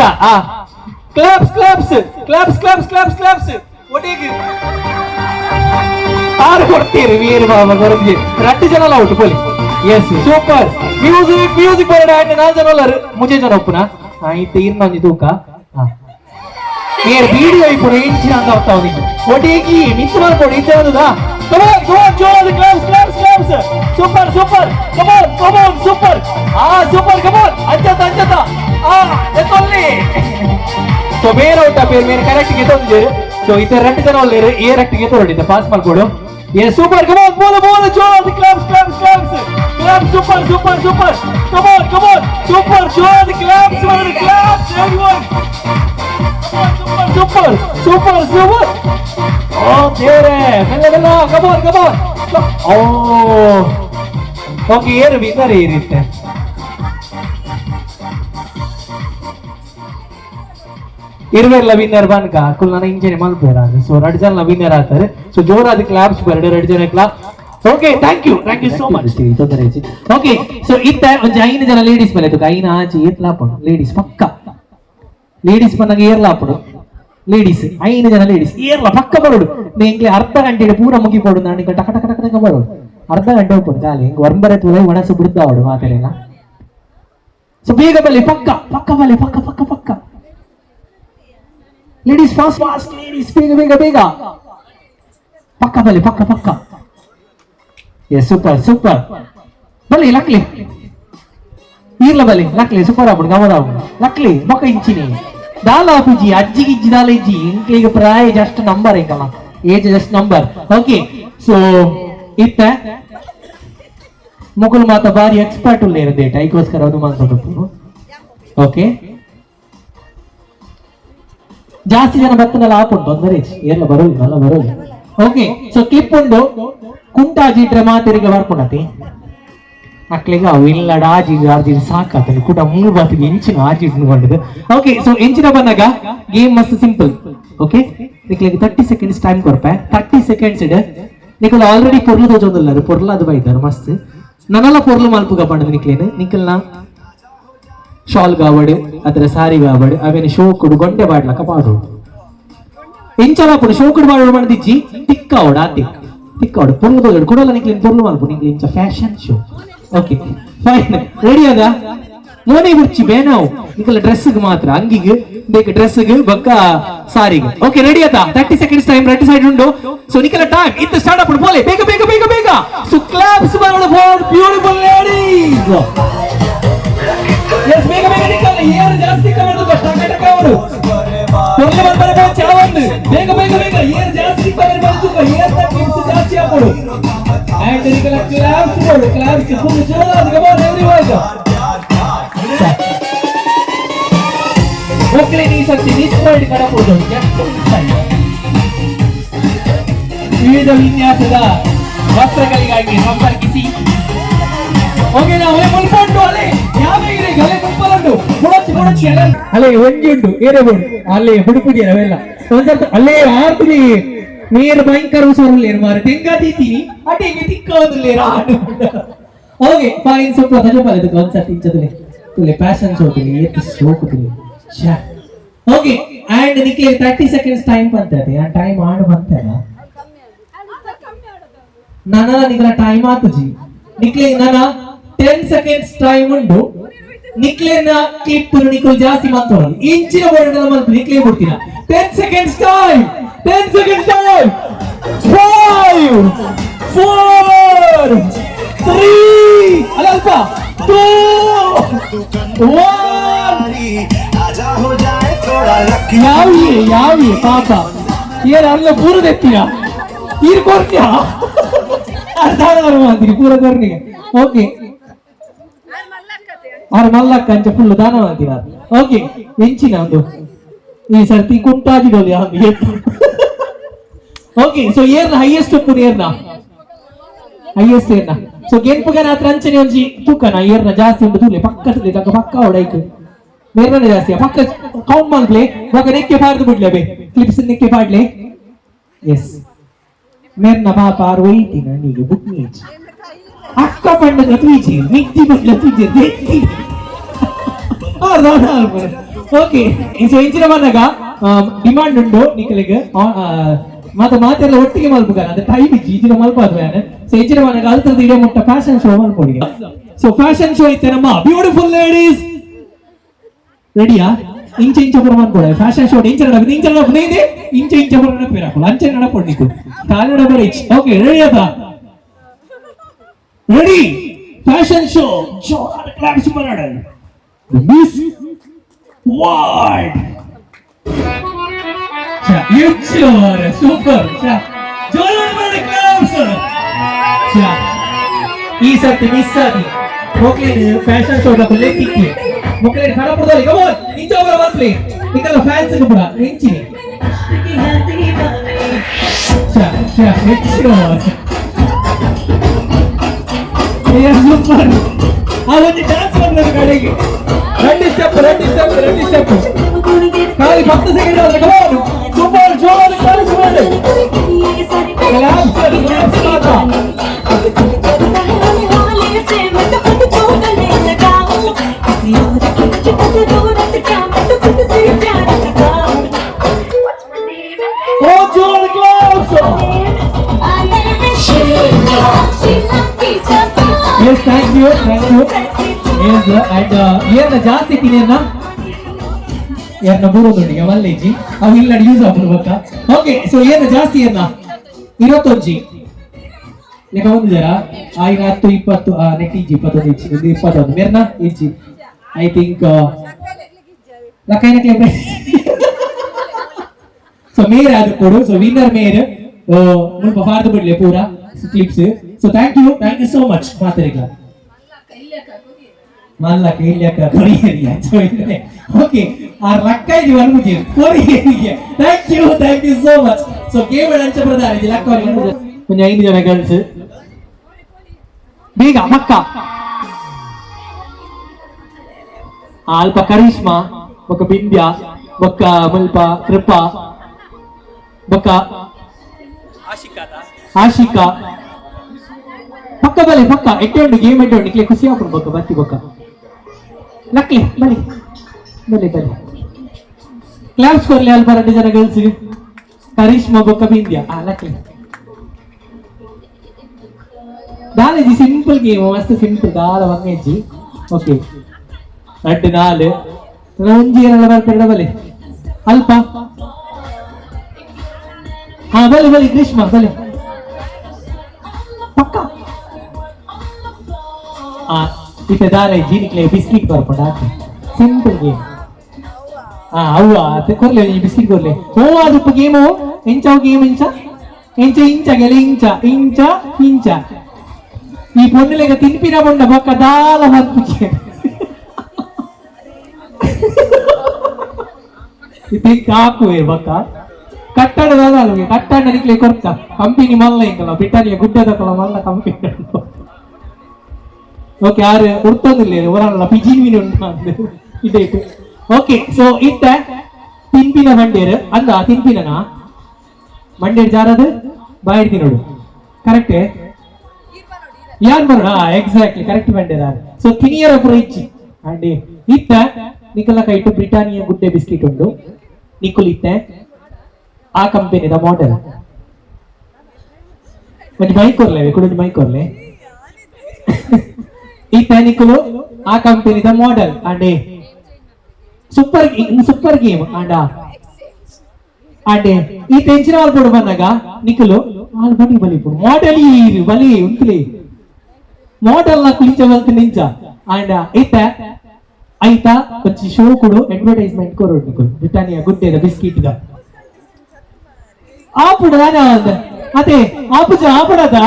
ಕ್ಲಾಪ್ಸ್ ಒಟ್ಟಿಗೆ ಆರು ಕೊಡ್ತೀರಿ ವೀರ್ ಬಾಬಾ ಕೊರಜಿ ರಟ್ಟು ಜನ ಔಟ್ ಬೋಲಿ ಎಸ್ ಸೂಪರ್ ಮ್ಯೂಸಿಕ್ ಬರಡ ಆಯ್ತು 4 ಜನ ಅಲ್ಲರು ಮುಜೆ ಜನ ಒಪ್ಪುನ ಆಯ್ತು ಇನ್ನೊಂದು ತೂಕ ಮೇರ್ ವಿಡಿಯೋ ಇಪ್ಪು ಇಂಚಿನ ಅಂತ ಹೋಗ್ತಾವ ನೀವು ಒಟ್ಟಿಗೆ ಮಿತ್ತು ಮಾಡ್ಕೊಡು ಇಂಚ ಒಂದುದಾ ಜೋರಾದ ಕ್ಲಾಪ್ಸ್ ಸೂಪರ್ ಸೂಪರ್ ಅಂಚತ ಎತ್ತಲ್ಲಿ ಸೊ ಬೇರೆ ಔಟ್ ಬೇರೆ ಕರೆಕ್ಟ್ ಗೆ ತಂದಿದ್ದೇವೆ ಸೊ ಇತರ 2 ಜನ ಒಳ್ಳೆಯರು ಏ ರಟ್ಟಿಗೆ ತೋರಿದೆ ಪಾಸ್ ಮಾಡ್ಕೊಡು ಏ ಸೂಪರ್ ಬೋಲ್ ಜೋರಾದ ಕ್ಲಾಪ್ಸ್ ಸೂಪರ್ ಜೋರಾದ ಕ್ಲಾಪ್ಸ್ everyone ಸೂಪರ್ ಓ ದೇವರೇ ಮೆಲ್ಲ ಕಮಾನ್ ಓ ಓಕೆ ಏರು ವಿನ್ನರ್ ಏರಿತ್ತೆ ಇರುವೆಲ್ಲ ವಿನ್ನರ್ ಬನ್ಕ ಕುಲ್ ನನ್ನ ಇಂಜನೆ ಮಲ್ಪೇರ ಸೊ 2 ಜನ ವಿನ್ನರ್ ಆಗ್ತಾರೆ ಸೊ ಜೋರಾದ ಕ್ಲಾಪ್ಸ್ ಬರಡೆ 2 ಜನ clap okay thank you so much ತೊಂದರೆ ಓಕೆ ಸೊ ಇತ್ತ ಒಂದು 5 ಜನ ಲೇಡೀಸ್ ಮೇಲೆ ತುಕ ಐನ ಆಚೆ ಏರ್ಲಾಪಡು ಲೇಡೀಸ್ ಪಕ್ಕ ಲೇಡೀಸ್ ಬಂದಾಗ ಏರ್ಲಾಪಡು ಲೇಡೀಸ್ 5 ಜನ ಲೇಡೀಸ್ ಏರ್ಲ ಪಕ್ಕ ಬರೋಡು ನಿಂಗೆ ಅರ್ಧ ಗಂಟೆ ಪೂರ ಮುಗಿಪೋಡು ನಾನು ಈಗ ಟಕ ಬರೋಡು ಅರ್ಧ ಗಂಟೆ ಹೋಗ್ಬೋದು ಖಾಲಿ ಹಿಂಗೆ ವರ್ಂಬರೆ ತುಳ ಒಣಸು ಬಿಡ್ತಾವಡು ಮಾತಾಡಿಲ್ಲ ಸೊ ಬೇಗ ಬಲ್ಲಿ ಪಕ್ಕ ಬಲ್ಲಿ ಪಕ್ಕ ಲೇಡೀಸ್ ಫಾಸ್ಟ್ ಲೇಡೀಸ್ ಬೇಗ ಪಕ್ಕ ಬಲ್ಲಿ ಪಕ್ಕ ಎಸ್ ಸೂಪರ್ ಬಲ್ಲಿ ಲಕ್ಲಿ ಈರ್ಲ ಬಲ್ಲಿ ಲಕ್ಲಿ ಸೂಪರ್ ಆಗ್ಬಿಡು ಗಮನ ಆಗ್ಬಿಡು ಲಕ್ಲಿ ಬೊಕ್ಕ ಇಂಚಿನಿ ದಾಲ ಪೂಜಿ ಅಜ್ಜಿಗಿಜ್ಜಿ ದಾಲ ಇಜ್ಜಿ ಇಂಕ ಈಗ ಪ್ರಾಯ ಜಸ್ಟ್ ನಂಬರ್ ಇಂಕಲ್ಲ age just number okay so ಇತ್ತ ಮುಗುಲ್ ಮಾತ ಬಾರಿ ಎಕ್ಸ್ಪರ್ಟ್ ಉಳ್ಳ ಇರದೇಟ ಐಕೋಸ್ಕರ ಅದು ಮಾತಾಡೋದು ಓಕೆ ಜಾಸ್ತಿ ಜನ ಬತ್ತನೆಲ್ಲ ಹಾಕೊಂಡು ತೊಂದರೆ ಎಲ್ಲ ಬರೋದು ಓಕೆ ಸೊ ಕ್ಲಿಪ್ ಉಂಡು ಕುಂಟಾಜಿಟ್ರೆ ಮಾತಿರಿಗೆ ಬರ್ಕೊಂಡತಿ ಅಕ್ಲಿಗ ಇಲ್ಲಡ ಆಜಿ ಸಾಕಾತದೆ ಕೂಟ 3 ಬಾತಿಗೆ ಇಂಚಿನ ಆಜಿ ಇಟ್ಕೊಂಡದು ಓಕೆ ಸೊ ಇಂಚಿನ ಬಂದಾಗ ಗೇಮ್ ಮಸ್ತ್ ಸಿಂಪಲ್ ಓಕೆ ನಿಕ್ಲಿಗೆ 30 ಸೆಕೆಂಡ್ಸ್ ಟೈಮ್ ಕೊಡ್ಪೆ 30 ಸೆಕೆಂಡ್ಸ್ ಇಡ ನಿಕಲ್ ಆಲ್ರೆಡಿ ಪೊರ್ಲು ತೋಜೊಂದಿಲ್ಲ ಪೊರ್ಲ ಅದು ಬೈದಾರ ಮಸ್ತ್ ನನ್ನಲ್ಲ ಪೊರ್ಲು ಮಲ್ಪುಗ ಪಂಡದು ನಿಕ್ಲೇನು ನಿಕಲ್ನ ಶಾಲ್ ಗಾವಡು ಅದರ ಸಾರಿ ಗಾವಡು ಅವೇನು ಶೋಕುಡು ಗೊಂಡೆ ಬಾಡ್ಲಕ ಪಾಡು ಇಂಚಲ ಪುಡು ಶೋಕುಡು ಬಾಡು ಮಾಡಿದ್ದಿ ತಿಕ್ಕವಡು ತಿಕ್ಕವಡು ಪೊರ್ಲು ತೋಜೋಡು ಕೊಡಲ್ಲ ನಿಕ್ಲೇನು ಪೊರ್ಲು ಮಲ್ಪು ನಿಕ್ಲಿ ಇಂಚ fashion show okay fine ready ಅದ ಮೋನೆ ಹುಚ್ಚಿ ಬೇನಾವು ನಿಕಲ ಡ್ರೆಸ್ಗೆ ಮಾತ್ರ ಅಂಗಿಗೆ ಬೇಕ ಡ್ರೆಸ್ಗೆ ಬಕ್ಕ ಸಾರಿಗೆ ಓಕೆ ರೆಡಿ ಆತಾ 30 ಸೆಕೆಂಡ್ಸ್ ಟೈಮ್ ರೆಡಿ ಸೈಡ್ ಉಂಡು ಸೊ ನಿಕಲ ಟೈಮ್ ಇತ್ತು ಸ್ಟಾರ್ಟ್ ಅಪ್ ಬೋಲೆ ಬೇಗ ಬೇಗ ಬೇಗ ಬೇಗ so claps for beautiful ladies ಎಸ್ ಬೇಗ ಬೇಗ ನಿಕಲ ಏರ್ ಜಾಸ್ತಿ ಕವರ್ದು ಟಕ ಅವರು ಕೊನೆ ಬಂದರೆ ಚಾವಂದು ಬೇಗ ಬೇಗ ಬೇಗ ಏರ್ ಜಾಸ್ತಿ ಕವರ್ ಬಂತು ಏರ್ ಟಿಪ್ಸ್ ಜಾಸ್ತಿ ಹಾಕೋಡು and ನಿಕಲ ಕ್ಲಾಪ್ಸ್ ಮಾಡು ಕ್ಲಾಪ್ಸ್ ಫುಲ್ ಜೋರಾಗಿ ಕಮಾನ್ ಎವ್ರಿವನ್ ಒಕ್ಕಲೆ ನೀ ಸತ್ತಿ ನಿಸ್ಪರ್ಡ್ ಕಡಪೋದು ವಿವಿಧ ವಿನ್ಯಾಸದ ವಸ್ತ್ರಗಳಿಗಾಗಿ ಸಂಪರ್ಕಿಸಿ ಓಕೆ ನಾವು ಮುಲ್ಪಂಡು ಅಲೆ ಯಾವೇ ಇರೆ ಗಲೆ ಮುಲ್ಪಂಡು ಬುಡಚ್ಚಿ ಬುಡಚ್ಚಿ ಅಲೆ ಒಂಜಿ ಉಂಟು ಏರಬಹುದು ಅಲ್ಲೇ ಹುಡುಕುಡಿ ಅವೆಲ್ಲ ಒಂದ್ಸರ್ತ ಅಲ್ಲೇ ಆರ್ತಿನಿ ನೀರು ಭಯಂಕರ ಉಸರುಲ್ಲೇರು ಮಾರು ತೆಂಗ ತೀತೀನಿ ಅಟೆಗೆ ತಿಕ್ಕೋದಿಲ್ಲೇರ ಓಕೆ ಫೈನ್ ಸ್ವಲ್ಪ ತಜಪಲೆ ಒಂದ್ಸರ್ತಿ ಇಂಚದಲೆ ತುಲೆ ಪ್ಯಾಷನ್ ಶೋತಿಲಿ ಏತು ಸೋಕುತಿಲಿ ಓಕೆ ಅಂಡ್ ನಿಕ್ಲೆ 30 ಸೆಕೆಂಡ್ಸ್ ಟೈಮ್ ಬಂತದೆ ಆ ಟೈಮ್ ಆಡ್ ಬಂತದ ನನ್ನ ನಿಕ್ಲ ಟೈಮ್ ಆತುಜಿ ನಿಕ್ಲೆ ನನ್ನ 10 ಸೆಕೆಂಡ್ಸ್ ಟೈಮ್ ಉಂಡು ನಿಕ್ಲೆನ ಕ್ಲಿಪ್ ನಿಕ್ಲು ಜಾಸ್ತಿ ಮಾತಾಡೋದು ಇಂಚಿನ ಬೋರ್ಡ್ ಮಲ್ಪು ನಿಕ್ಲೆ ಬಿಡ್ತೀನ 10 ಸೆಕೆಂಡ್ಸ್ ಟೈಮ್ 10 ಸೆಕೆಂಡ್ಸ್ ಟೈಮ್ 5 4 3 ಅಲ್ಪ 2 1 ಯಾವಿ ಪಾಪ ಏನ್ ಅಲ್ಲ ಪೂರ ತೆತ್ತಿಯ ತೀರ್ ಕೊರ್ತ್ಯ ಅರ್ಧ ಅಂತೀರಿ ಪೂರ ಕೊರ್ನಿಗೆ ಓಕೆ ಅವ್ರ ಮಲ್ಲಕ್ಕ ಅಂಚ ಫುಲ್ ದಾನ ಅಂತೀರ ಓಕೆ ಹೆಂಚಿನ ಒಂದು ಈ ಸರ್ತಿ ಕುಂಟಾಜಿಡೋಲಿ ಅವ್ನಿಗೆ ಓಕೆ ಸೊ ಏರ್ನ ಹೈಯೆಸ್ಟ್ ಉಪ್ಪು ಏರ್ನ ಹೈಯೆಸ್ಟ್ ಏರ್ನ ಸೊ ಗೆಂಪುಗನ ಹತ್ರ ಅಂಚನೆ ಒಂಜಿ ತೂಕನ ಏರ್ನ ಜಾಸ್ತಿ ಉಂಟು ತೂಲೆ ಪಕ್ಕದಲ್ಲಿ ಪಕ್ಕ ಹೊಡೈತು ಮೇರ್ನೆ ಜಾಸ್ತಿ ಪಕ್ಕ ಕೌಂಟ್ ಮಾಡ್ಲೆ ಇವಾಗ ನೆಕ್ಕೆ ಪಾಡ್ದು ಬಿಡ್ಲೆ ಬೇ ಕ್ಲಿಪ್ಸ್ ನೆಕ್ಕೆ ಪಾಡ್ಲೆ ಎಸ್ ಮೇರ್ನ ಪಾಪ ಆರು ಒಯ್ತಿ ನನಗೆ ಬುಕ್ ನೀಚ್ ಅಕ್ಕ ಪಂಡದ ತುಯ್ಚಿ ನಿಕ್ತಿ ಬಿಡ್ಲೆ ತುಯ್ಚಿ ನೆಕ್ತಿ ಓಕೆ ಸೊ ಇಂಚಿನ ಮನಗ ಡಿಮಾಂಡ್ ಉಂಟು ನಿಕಲಿಗೆ ಮಾತೆಲ್ಲ ಒಟ್ಟಿಗೆ ಮಲ್ಪುಗಾರ ಅಂದ್ರೆ ಟೈಮ್ ಇಚ್ಚಿ ಇಂಚಿನ ಮಲ್ಪಾದ್ವೇನೆ ಸೊ ಇಂಚಿನ ಮನಗ ಅಲ್ತದ ಇಡೀ ಮುಟ್ಟ ಫ್ಯಾಷನ್ ಶೋ ಮಲ್ಪೊಡಿ ಸೊ ಫ್ಯಾಷನ್ ಶೋ ಐತೆ ನಮ್ಮ ಬ್ಯೂಟಿಫುಲ್ ಲೇಡೀಸ್ ರೆಡಿಯಾ ಇಂಚ ಇಂಚ ಪುರಮನ್ ಕೂಡ ಫ್ಯಾಷನ್ ಶೋ ಇಂಚ ನಡಪು ಇದೆ ಇಂಚ ಇಂಚ ಪುರ ನಡಪಿರಾಕು ಅಂಚೆ ನಡಪೊಡ್ನಿಕು ಕಾಲು ನಡಪರ ಇಚ್ ಓಕೆ ರೆಡಿ ಆತ ರೆಡಿ ಫ್ಯಾಷನ್ ಶೋ ಜೋರಾದ ಕ್ಲಾಪ್ಸ್ ಮಾಡೋಣ ಮಿಸ್ ವರ್ಲ್ಡ್ ಸೂಪರ್ ಜೋರಾದ ಕ್ಲಾಪ್ಸ್ ಈ ಸರ್ತಿ ಮಿಸ್ ಆಗಿ ಹೋಗ್ಲಿ ಫ್ಯಾಷನ್ ಶೋ ಡಬ್ಬಲ್ ಟಿಕ್ಕಿ ಮುಕ್ಲೆ ಖಡಪುರದಲ್ಲಿ ಕಮೋನ್ ಇಂಚ ಅವರ ಮನ್ಪ್ಲಿ ನಿಕಲ್ಲ ಫ್ಯಾನ್ಸ್ ಕೂಡ ಹೆಂಚಿ ಸೂಪರ್ ಆ ಒಂದು ಡ್ಯಾನ್ಸ್ ಬಂದ ಕಡೆಗೆ ರೆಡಿ ಸ್ಟೆಪ್ ಖಾಲಿ 10 ಸೆಕೆಂಡ್ ಆದ್ರೆ ಕಮೋನ್ ಸೂಪರ್ ಜೋರಾದ ಕ್ಲಾಪ್ಸ್ ಮಾಡಿ claps Yes, thank you. Yes, and ಏರ್ನ ಜಾಸ್ತಿ ತಿನ್ನೇರ್ನ ಏರ್ನ ಬೂರೋದೊಂದಿಗೆ ಮಲ್ಲೇಜಿ ಅವು ಇಲ್ಲ ಯೂಸ್ ಆಗ್ಬಿಡ್ಬೇಕ ಓಕೆ ಸೊ ಏರ್ನ ಜಾಸ್ತಿ ಏರ್ನ 21 ಲೆಕ್ಕ ಒಂದು ಜರ 5 10 20 ನೆಕ್ಸ್ಟ್ ಇಂಚಿ 21 ಇಂಚಿ 21 ಮೇರ್ನ ಇಂಚಿ ಐ ಥಿಂಕ್ ಲಕ್ಕೈನ ಕ್ಲೇಮ್ ಸೊ ಮೇರ್ ಅದು ಕೊಡು ಸೊ ವಿನ್ನರ್ ಮೇರ್ ಮುಲ್ಪ ಪಾರ್ದು ಬಿಡ್ಲೆ ಪೂರ clips so thank you so much ಮಾತರಿಗ ಮಲ್ಲಕ ಇಲ್ಲಕ ಕೊರಿಯರಿಯ ಓಕೆ ಆ ಲಕ್ಕೈದಿ ಅನ್ಬುಜಿ ಕೊರಿಯರಿಗೆ thank you so much so ಕೇವಲ ಅಂಚ ಪ್ರಧಾನ ಇದು ಲಕ್ಕವರಿ ಒಂದು 5 ಜನ ಗರ್ಲ್ಸ್ ಬೇಗ ಮಕ್ಕ ಅಲ್ಪ ಕರಿಷ್ಮಾ ಬೊಕ್ಕ ಬಿಂದ್ಯ ಬೊಕ್ಕ ಮುಲ್ಪ ಕೃಪಾ ಬೊಕ್ಕ ಆಶಿಕಾ ಪಕ್ಕ ಬಲೆ ಪಕ್ಕ ಎಟ್ಟೊಂಡು ಗೇಮ್ ಎಟ್ಟೊಂಡು ನಿಕ್ಲೆ ಖುಷಿ ಆಗ್ಬಿಡು ಬೊಕ್ಕ ಬತ್ತಿ ಬೊಕ್ಕ ಲಕ್ಲಿ ಬಲಿ ಬಲಿ ಬಲಿ ಕ್ಲಾಪ್ಸ್ ಕೊರ್ಲಿ ಅಲ್ಪ 2 ಜನ ಗರ್ಲ್ಸ್ ಕರಿಷ್ಮಾ ಬೊಕ್ಕ ಬಿಂದ್ಯ ಲಕ್ಲಿ ದಾಲೇಜಿ ಸಿಂಪಲ್ ಗೇಮ್ ಮಸ್ತ್ ಸಿಂಪಲ್ ದಾಲ ವಂಗೇಜಿ ಓಕೆ ಅಡ್ಡು ನಾಲು ಒಂಜಿ ಏನೆಲ್ಲ ಬರ್ಬೇಡ ಬಲಿ ಅಲ್ಪ ಹಾ ಬಲಿ ಬಲಿ ಗ್ರೀಷ್ಮ ಬಲಿ ಪಕ್ಕ ಹಾ ಇತ್ತೆ ದಾರ ಜೀನಿಕ್ಲೆ ಬಿಸ್ಕಿಟ್ ಬರ್ಪಡ ಸಿಂಪಲ್ ಗೇಮ್ ಹಾ ಅವ್ವ ಕೊರ್ಲೆ ಬಿಸ್ಕಿಟ್ ಕೊರ್ಲೆ ಓ ಅದಪ್ಪ ಗೇಮು ಎಂಚಾವ್ ಗೇಮ್ ಇಂಚ ಇಂಚ ಇಂಚ ಗೆಲೆ ಇಂಚ ಇಂಚ ಇಂಚ ಈ ಪೊನ್ನುಲೆಗ ತಿನ್ಪಿನ ಬೊಂಡ ಬೊಕ್ಕ ದಾಲ ಹಂಪಿಕೆ ಇದು ಕಾಕುವೆ ಬೊಕ್ಕ ಕಟ್ಟಡದ ಕಟ್ಟಡ ನಿಕ್ಲೆ ಕೊರ್ತ ಕಂಪನಿ ಮಲ್ಲ ಇಂಕಲ್ಲ ಬಿಟ್ಟಾನಿಯ ಗುಡ್ಡದಕ್ಕಲ್ಲ ಮಲ್ಲ ಕಂಪನಿ ಓಕೆ ಯಾರು ಉರ್ತೋದಿಲ್ಲ ಊರಲ್ಲ ಪಿಜಿನ್ ಮೀನು ಉಂಟು ಇದಾಯ್ತು ಓಕೆ ಸೊ ಇತ್ತ ತಿನ್ಪಿನ ಮಂಡೇರು ಅಂದ ತಿನ್ಪಿನ ಮಂಡೇರು ಜಾರದು ಬಾಯಿಡ್ತಿ ನೋಡು ಕರೆಕ್ಟ್ ಯಾರು ಬರೋಣ ಎಕ್ಸಾಕ್ಟ್ಲಿ ಕರೆಕ್ಟ್ ಮಂಡೇರ ಸೊ ತಿನಿಯರ ಪುರ ಇಚ್ಚಿ ಅಂಡಿ ಇತ್ತ ನಿಕಲ ಕೈಟು ಬ್ರಿಟಾನಿಯಾ ಗುಡ್ಡೆ ಬಿಸ್ಕಿಟ್ ಉಂಟು ನಿಕ್ಕುಲ್ ಇತ್ತೆ ಆ ಕಂಪನಿದ ಮಾಡೆಲ್ ಒಂದು ಮೈಕ್ ಕೊರ್ಲೆ ಕುಡಿದು ಮೈಕ್ ಕೊರ್ಲೆ ಇತ್ತ ನಿಕ್ಕುಲು ಆ ಕಂಪನಿದ ಮಾಡೆಲ್ ಅಂಡಿ ಸೂಪರ್ ಗೇಮ್ ಅಂಡ అంటే ఈ తెంచిన వాళ్ళు కూడా బన్నగా నికులు వాళ్ళు బని బలిపు మోడల్ ఈ బలి ఉంటలే మోడల్ నాకు ఇంచవల్త నించ అండ్ ಐತ కొంచెం షో కూడా అడ్వర్టైజ్మెంట్ కోరు నికులు బ్రిటానియా గుడ్ డే బిస్కెట్ గా ఆపుడు దానా అదే ఆపడదా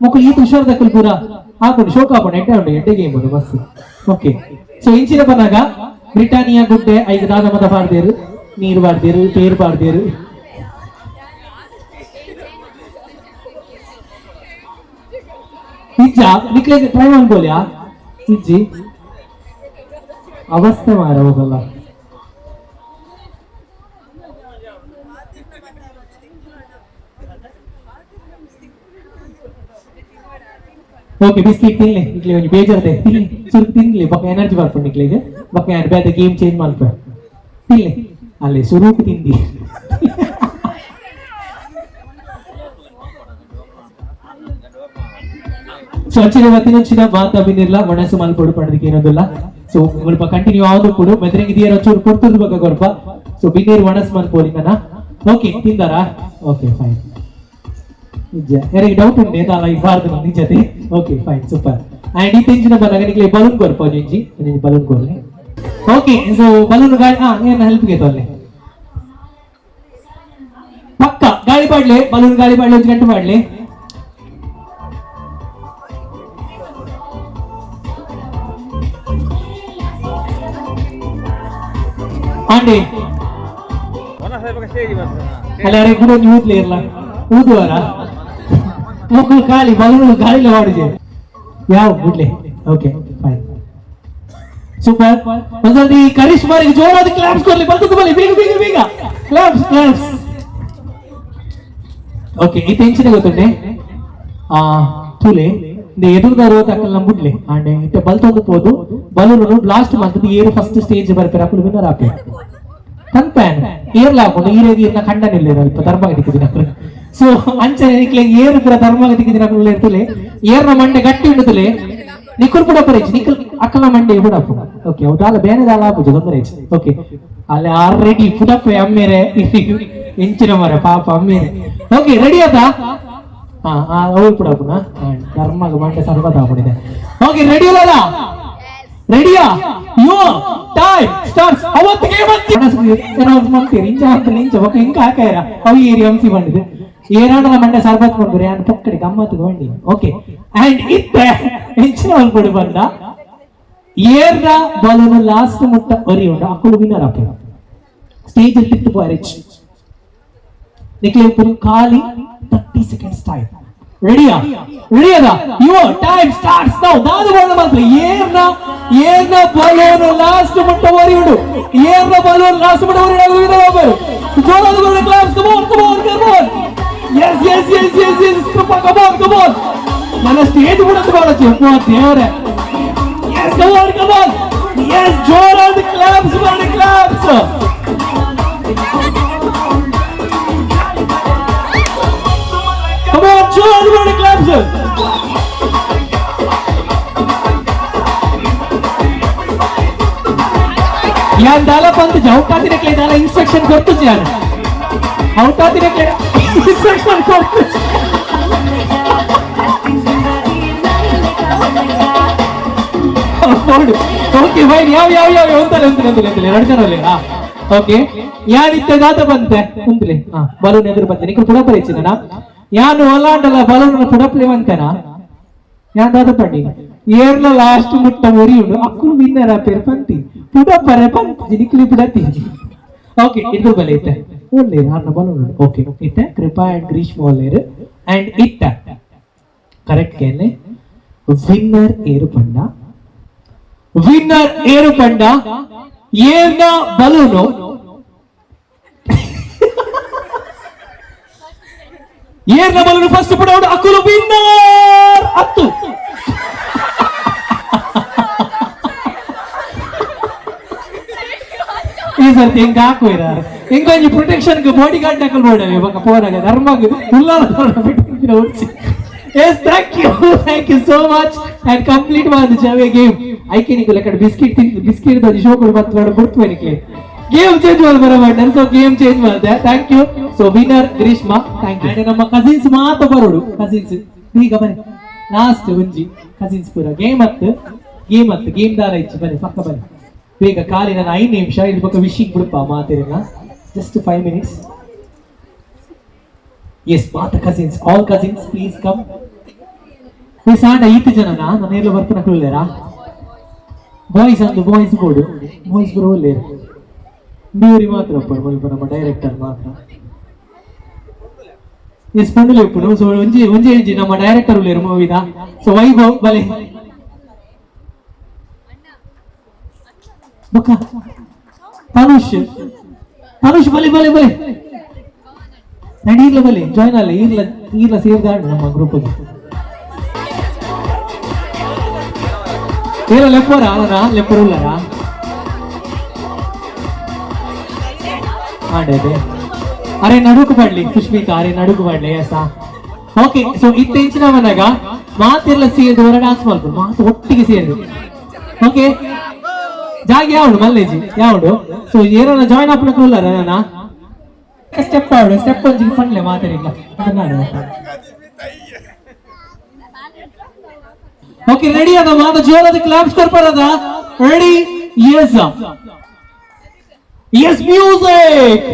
ముకు ఈ తుషార్ దక్కలు పూరా ఆపుడు షో కాపడు ఎడ్డే గేమ్ ఉంది మస్తు ఓకే సో ఇంచిన బన్నగా ಬ್ರಿಟಾನಿಯಾ ಗುಡ್ಡೆ 5 ದಾದಮದ ಬಾರ್ದೇರು ನೀರು ಬಾರ್ದೇರು ಪೇರು ಬಾರ್ದೇರು ಇಜ್ಜ ನಿಕ್ಲೆ ಟ್ರೈ ಮಾಡ್ಬೋಲ್ಯಾ ಇಜ್ಜಿ ಅವಸ್ಥೆ ಮಾರ ಹೋಗಲ್ಲ ಓಕೆ ಬಿಸ್ಕಿಟ್ ತಿನ್ಲಿ ನಿಕ್ಲೆ ಒಂದು ಬೇಜಾರ್ದೆ ಸುರು ತಿನ್ಲಿ ಬೊಕ್ಕ ಎನರ್ಜಿ ಬರ್ಕೊಂಡು ನಿಕ್ಲಿಗೆ ಬೊಕ್ಕ ಯಾರು ಬೇರೆ ಗೇಮ್ ಚೇಂಜ್ ಮಾಡ್ಪ ತಿನ್ಲಿ ಅಲ್ಲಿ ಸುರೂಪು ತಿಂದಿ ಸೊ ಅಂಚಿನ ಮತ್ತಿನಂಚಿನ ಮಾತಾ ಬಿನ್ನಿರ್ಲ ಮನಸ್ಸು ಮಲ್ಪಡು ಪಡೆದಕ್ಕೆ ಏನೋದಿಲ್ಲ ಸೊ ಸ್ವಲ್ಪ ಕಂಟಿನ್ಯೂ ಆದ್ರು ಕೂಡ ಮೆದ್ರಂಗಿ ದಿಯರ ಚೂರು ಕೊಡ್ತಿರ್ದು ಬಗ್ಗೆ ಕೊಡ್ಪ ಸೊ ಬಿನ್ನಿರು ಮನಸ್ಸು ಮಲ್ಪೋಲಿ ನನ್ನ ಓಕೆ ತಿಂದಾರಾ ಓಕೆ ಫೈನ್ ನಿಜ ಯಾರಿಗೆ ಡೌಟ್ ಉಂಟು ಏನ ಲೈಫ್ ಬಾರ್ದು ನಿಜತೆ ಓಕೆ ಫೈನ್ ಸೂಪರ್ ಅಂಡ್ ಈ ತೆಂಚಿನ ಬಲಾಗ ನಿಕ್ಲೆ ಬಲೂನ್ ಕೊರ್ಪ ಜಿಂಜಿ ಬಲೂನ್ ಕೊರ್ಲಿ ಓಕೆ ಸೊ ಬಲೂನ್ ಗಾಳಿ ಏನು ಹೆಲ್ಪ್ ಗೆ ತೊಲ್ಲೆ ಪಕ್ಕ ಗಾಳಿ ಪಾಡ್ಲೆ ಬಲೂನ್ ಗಾಳಿ ಪಾಡ್ಲೆ ಒಂದು ಗಂಟೆ ಮಾಡ್ಲಿ ಆಂಡಿ ಎಲ್ಲಾರೆ ಕೂಡ ಊದ್ಲೇ ಇರಲ್ಲ ಊದುವಾರ ಮುಕ್ಕಳು ಖಾಲಿ ಬಲೂನ್ ಗಾಳಿಲ ಮಾಡಿದೆ ಯಾವ ಬಿಡ್ಲಿ ಓಕೆ ಫೈನ್ ಸೂಪರ್ ಒಂದ್ಸತಿ ಕರಿಷ್ಮಾರಿಗೆ ಜೋರಾದ ಕ್ಲಾಪ್ಸ್ ಕೊಡ್ಲಿ ಬರ್ತದೆ ಬಲಿ ಬೇಗ ಬೇಗ ಬೇಗ ಕ್ಲಾಪ್ಸ್ ಕ್ಲಾಪ್ಸ್ ಓಕೆ ಈ ಟೆನ್ಷನ್ ಗೊತ್ತುಂಡೆ ತುಲೆ ಎದುರುದಾರು ತಕ್ಕಲ್ ನಂಬಿಡ್ಲಿ ಅಂಡ್ ಇತ್ತೆ ಬಲ್ತೊಂದು ಪೋದು ಬಲೂನು ಲಾಸ್ಟ್ ಮಂತ್ ಏರು ಫಸ್ಟ್ ಸ್ಟೇಜ್ ಬರ್ತಾರೆ ಅಕ್ಕಲು ವಿನ್ನರ್ ಆಪೆ ಕನ್ಪ್ಯಾನ್ ಏರ್ಲ ಹಾಕೊಂಡು ಈ ರೀತಿ ಇರ್ನ ಖಂಡನಿಲ್ಲ ಇಪ್ಪ ಧರ್ಮಗತಿಗೆ ದಿನ ಸೊ ಅಂಚನೆ ಏರು ಪುರ ಧರ್ಮಗತಿಗೆ ದಿನ ಇರ್ತಲೆ ಏರ್ನ ಮಂಡೆ ಗಟ್ಟಿ ಉಂಡುತ್ತಲೆ ನಿಕ್ಕುಲ್ ಕೂಡ ಪರೇಜ್ ನಿಕ್ಕಲ್ ಅಕ್ಕಲ ಮಂಡೆ ಬಿಡಪ್ಪು ಓಕೆ ಅವದಾಲ ಬೇನೆದಾಲ ಆಪುಜು ತೊಂದರೆ ಓಕೆ ಅಲ್ಲಿ ಆಲ್ರೆಡಿ ಪುದಪ್ಪ ಅಮ್ಮೇರೆ ಇಂಚಿನ ಮರ ಪಾಪ ಅಮ್ಮೇರೆ ಓಕೆ ರೆಡಿ ಆತಾ ಅವ್ರು ಕೂಡ ಧರ್ಮ ಮಂಡೆ ಸರ್ವತ ಆಗ್ಬಿಟ್ಟಿದೆ ಓಕೆ ರೆಡಿ ಅಲ್ಲ ರೆಡಿಯಾ ಯೋ ಟೈಮ್ ಸ್ಟಾರ್ಟ್ಸ್ ಅವತ್ತಿಗೆ ಮಂತೀರಿ ಇಂಚ ಅಂತ ಇಂಚ ಒಕ್ಕ ಹಿಂಗ ಹಾಕಾಯರ ಅವು ಏರಿ ಹಂಸಿ ಬಂದಿದೆ ಏನಾಡಲ ಮಂಡೆ ಸರ್ಬತ್ ಬಂದ್ರೆ ನಾನು ಪಕ್ಕಡಿ ಗಮ್ಮತ್ತು ಬಂಡಿ ಓಕೆ ಅಂಡ್ ಇತ್ತೆ ಇಂಚಿನ ಒಂದು ಕೊಡಿ ಬಂದ ಏರ್ನ ಬಲೂನು ಲಾಸ್ಟ್ ಮುಟ್ಟ ಒರಿ ಉಂಡ ಅಕ್ಕಳು ವಿನ್ನರ್ ಆಪೆ ಸ್ಟೇಜ್ ಅಲ್ಲಿ ತಿಟ್ಟು ರಿಚ್ ನಿಕ್ಲೆ ಖಾಲಿ 30 seconds ಟೈಮ್ ರೆಡಿಯಾ ರೆಡಿ ಅದ ಯೋ ಟೈಮ್ ಸ್ಟಾರ್ಟ್ಸ್ ನೌ ದಾದು ಬಣ್ಣ ಮಾತ್ರ ಏರ್ನ ಬಲೂನು ಲಾಸ್ಟ್ ಮುಟ್ಟ ಒರಿ ಉಂಡು ಏರ್ನ ಬಲೂನು ಲಾಸ್ಟ್ ಮುಟ್ಟ ಒರಿ ವಿನ್ನರ್ ಆಪೆ ಜೋರಾದ ಬಣ್ಣ claps come on yes come on ನನ್ನ ಸ್ಟೇಜ್ ಬಿಡೋದು ಬಹಳ ಚೆಪ್ಪು ದೇವರೇ yes come on yes ಜೋರಾದ ಕ್ಲಾಪ್ಸ್ ಮಾಡಿ ಕ್ಲಾಪ್ಸ್ come on ಜೋರಾದ ಮಾಡಿ ಕ್ಲಾಪ್ಸ್ यार दाला पंत ಔಟ್ ಆದಿರಕ್ಕೆ ದಾಲ ಇನ್ಸ್ಟ್ರಕ್ಷನ್ ಕೊಡ್ತು ಯಾರು ಔಟ್ ಆದಿರಕ್ಕೆ ಇನ್ಸ್ಟ್ರಕ್ಷನ್ ಕೊಡ್ತು ಓಕೆ ಫೈನ್ ಯಾವ ಒಂತಲೆ ಎರಡು ಜನ ಓಕೆ ಯಾನಿತ್ತೆ ದಾತ ಬಂತೆ ಉಂತಲೆ ಬಲೂನ್ ಎದುರು ಬಂತೆ ನಿಕ್ಕು ಪುಡ ಪರಿಚಿನ ಯಾನು ಒಲಾಂಡಲ ಬಲೂನ್ ಪುಡಪ್ಲೆ ಬಂತೆನಾ ಯಾನ್ ದಾತ ಪಂಡಿ ಏರ್ಲ ಲಾಸ್ಟ್ ಮುಟ್ಟ ಒರಿಯುಡು ಅಕ್ಕೂ ವಿನ್ನರ ಪೇರ್ ಪಂತಿ ಪುಡ ಪರೆ ಪಂತಿ ನಿಕ್ಲಿ ಪುಡತಿ ಓಕೆ ಎದುರು ಬಲೆ ಇತ್ತೆ ಒಳ್ಳೆ ಹಾರ್ನ ಬಲೂನ್ ಓಕೆ ಇತ್ತೆ ಕೃಪಾ ಅಂಡ್ ಗ್ರೀಷ್ಮ ಒಳ್ಳೆರು ಅಂಡ್ ಇತ್ತ ಕರೆಕ್ಟ್ ಕೇನೆ ವಿನ್ನರ್ ಏರು ಪಂಡ ವಿನ್ನರ್ ಏರು ಪಂಡ ಏರ್ನ ಬಲೂನು ಏರ್ನ ಬಲೂನು ಫಸ್ಟ್ ಪುಡ ಅಕ್ಕುಲು ವಿನ್ನರ್ ಹತ್ತು ಈ ಸರ್ತಿ ಹೆಂಗ ಹಾಕೋಯ್ಯಾರ ಹೆಂಗ ಪ್ರೊಟೆಕ್ಷನ್ ಬಾಡಿ ಗಾರ್ಡ್ ಹಾಕೊಳ್ಬೋಡವೆ ಇವಾಗ ಪೋರಾಗ ಧರ್ಮಾಗ ಉಲ್ಲಾಸ Yes, thank you so much and complete one Java game. I can go like a biscuit the show could but put game change was barabar so game change was there. Thank you. So winner Grishma, thank you. And ನಮ್ಮ cousins ಮಾತ ಬರೋಡು cousins ಈಗ ಬನ್ನಿ ಲಾಸ್ಟ್ ಒಂಜಿ cousins ಪೂರ game ದಾರ ಇಚ್ಚಿ ಬನ್ನಿ ಪಕ್ಕ ಬನ್ನಿ ಬೇಗ ಕಾಲಿನ 5 ನಿಮಿಷ ಇಲ್ಲಿ ಪಕ್ಕ ವಿಶಿಂಗ್ ಬಿಡಪ್ಪ ಮಾತಿರಲ್ಲ just 5 minutes. Yes, Mata cousins, all cousins, please come. This and ಐದು ಜನನ ನಾನು ಎಲ್ಲ ಬರ್ತಾನೆ ಕುಳ್ಳೇರಾ ಬಾಯ್ಸ್ ಅಂದು ಬಾಯ್ಸ್ ಬೋರ್ಡ್ ಬಾಯ್ಸ್ ಬರೋಲ್ಲೇ ನೀರಿ ಮಾತ್ರ ಪಡ್ಬೋದು ನಮ್ಮ ಡೈರೆಕ್ಟರ್ ಮಾತ್ರ ಎಸ್ ಪಂಡಲೆ ಉಪ್ಪು ಸೊ ಒಂಜಿ ನಮ್ಮ ಡೈರೆಕ್ಟರ್ ಉಳ್ಳೇರು ಮೂವಿದ ಸೊ ವೈಭವ್ ಬಲೆ ಬೊಕ್ಕ ತನುಷ್ ಬಲೆ and ಈರ್ಲ ಬಲಿ ಜಾಯ್ನ್ ಅಲ್ಲಿ ಈರ್ಲ ಸೇರ್ದಾಡ್ ನಮ್ಮ ಗ್ರೂಪ್ಗೆ ಏರ ಲೆಪ್ಪರುಲ್ಲರಾ ಆಡೇದೆ ಅರೆ ನಡುಕು ಪಡ್ಲಿ ಸುಷ್ಮಿತಾ ಅರೆ ನಡುಕು ಪಡ್ಲಿ ಎಸಾ ಓಕೆ ಸೊ ಇತ್ತೆಂಚಿನವನಾಗ ಮಾತೆಲ್ಲ ಸೇರಿದು ಹೊರ ಡಾನ್ಸ್ ಮಾಡ್ಬೋದು ಮಾತು ಒಟ್ಟಿಗೆ ಸೇರಿದು ಓಕೆ ಜಾಗ ಯಾವುದು ಮಲ್ಲೇಜಿ ಯಾವುದು ಸೊ ಏನ ಜಾಯ್ನ್ ಆಪ್ನಕ್ಕುಲ್ಲರ ನಾನ ಸ್ಟೆಪ್ ಆಡು ಸ್ಟೆಪ್ ಒಂಜಿ ಪಂಡ್ಲೆ ಮಾತಾಡಿಲ್ಲ ಓಕೆ ರೆಡಿ ಅದ ಮಾತ ಜೋರಾದ ಕ್ಲಾಪ್ಸ್ ಕೊಡ್ಬಾರದ ready yes music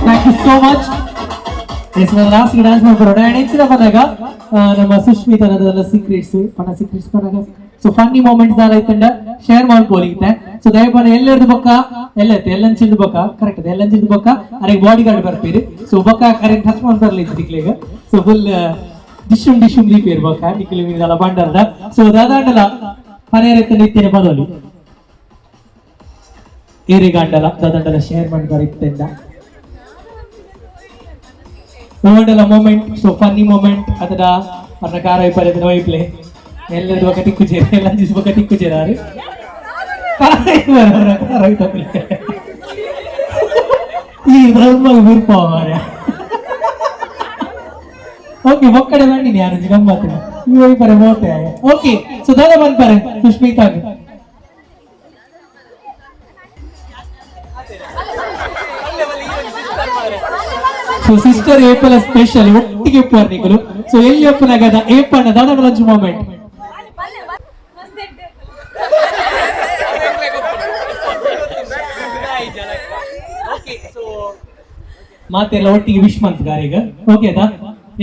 Thank you so much. Yes, my last dance ಮಾಡ್ಬರೋಣ and ಹೆಚ್ಚಿನ ಬಂದಾಗ ನಮ್ಮ ಸುಷ್ಮಿತನದ ಸೀಕ್ರೆಟ್ಸ್ ಪಣಗ ಸೊ ಫನ್ನಿ ಮೂಮೆಂಟ್ಸ್ ದಾಲ ಐತಂಡ ಶೇರ್ ಮಾಡ್ಕೊಳ್ಳಿತ್ತೆ ಸೊ ದಯಪಡ ಎಲ್ಲರದು ಬೊಕ್ಕ ಎಲ್ಲಂಚಿಂದು ಬೊಕ್ಕ ಕರೆಕ್ಟ್ ಅದ ಎಲ್ಲಂಚಿಂದು ಬೊಕ್ಕ ಅರೆ ಬಾಡಿ ಗಾರ್ಡ್ ಬರ್ತೀರಿ ಸೊ ಬೊಕ್ಕ ಕರೆಂಟ್ ಟಚ್ ಮಾಡ್ತಾರಲ್ಲ ಇದ್ದಿಕ್ಲೆಗ ಸೊ ಫುಲ್ ಡಿಶುಮ್ ದೀಪೇರ್ ಬೊಕ್ಕ ನಿಕ್ಲಿ ಮಿದಲ ಬಂಡರ್ದ ಸೊ ದಾದಾಂಡಲ ಪನೇರೆತ್ತ ನಿತ್ಯನ ಬದಲಿ ಏರಿಗಾಂಡಲ ದಾದಾಂಡಲ ಶೇರ್ ಮಾಡ್ತಾರೆ ಇತ್ತೆಂಡ ಓಡಲ ಮೂಮೆಂಟ್ ಸೊ ಫನ್ನಿ ಮೂಮೆಂಟ್ ಅದರ ಅನ್ನ ಕಾರ ಪಡೆದ ವೈಪ್ಲೆ ಎಲ್ಲರದು ಬೊಕ್ಕ ಟಿಕ್ಕು ಚೇರ ಎಲ್ಲಂಚಿಂದು ಬೊಕ್ಕ ಟಿಕ್ಕು ಚೇರಾರು ಓಕೆ ಒಕ್ಕಡೆ ಬಂದಿನಿ ಯಾರು ಗಮ್ಮತ್ತು ಇವಾಗ ಪರೆ ಹೋಗ್ತಾ ಓಕೆ ಸೊ ದಾದ ಬಂದ್ಪಾರೆ ಸುಷ್ಮಿತಾ ಸೊ ಸಿಸ್ಟರ್ ಏಪಲ ಸ್ಪೆಷಲ್ ಒಟ್ಟಿಗೆ ಉಪ್ಪರ್ನಿಗಳು ಸೊ ಎಲ್ಲಿ ಒಪ್ಪನಾಗದ ಏಪಣ್ಣ ದಾದ ಲಂಚ್ ಮೂಮೆಂಟ್ ಮಾತೆಲ್ಲ ಒಟ್ಟಿಗೆ ವಿಶ್ ಮಂತ್ ಗಾರಿಗ ಓಕೆ ಅದಾ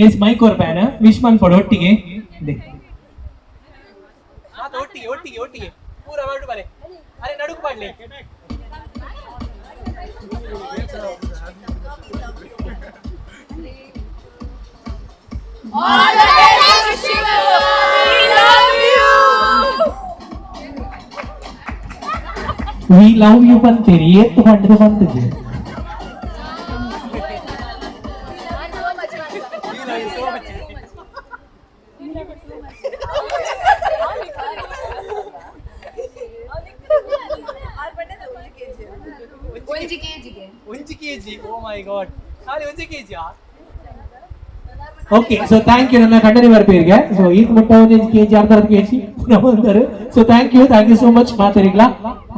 ಎಸ್ ಮೈಕ್ ಓರ್ ಪ್ಯಾನ್ ವಿಶ್ ಮಂತ್ ಪಡ ಒಟ್ಟಿಗೆ ಒಟ್ಟಿಗೆ ಒಟ್ಟಿಗೆ ಒಟ್ಟಿಗೆ ಪೂರ ಮಾಡು ಬರೆ ಅರೆ ನಡುಕು ಮಾಡ್ಲಿ All the best, Shivu. We love you. We love you ಬಂತೀರಿ ಏತ್ತು ಬಂಡದ ಬಂತಿದೆ ಒಂಜಿ ಕೆಜಿ ಓ ಮೈ ಗಾಡ್ ಸಾರಿ ಒಂಜಿ KG okay so thank you ನನ್ನ ಕಂಡನಿ ಬರ್ಪೀರಿಗೆ ಸೊ ಈಗ ಮುಟ್ಟ ಒಂದು ಕೆಜಿ ಅರ್ಧ ಕೆಜಿ ಬಂದರು so thank you so much ಮಾತಾಡಿಗ್ಲಾ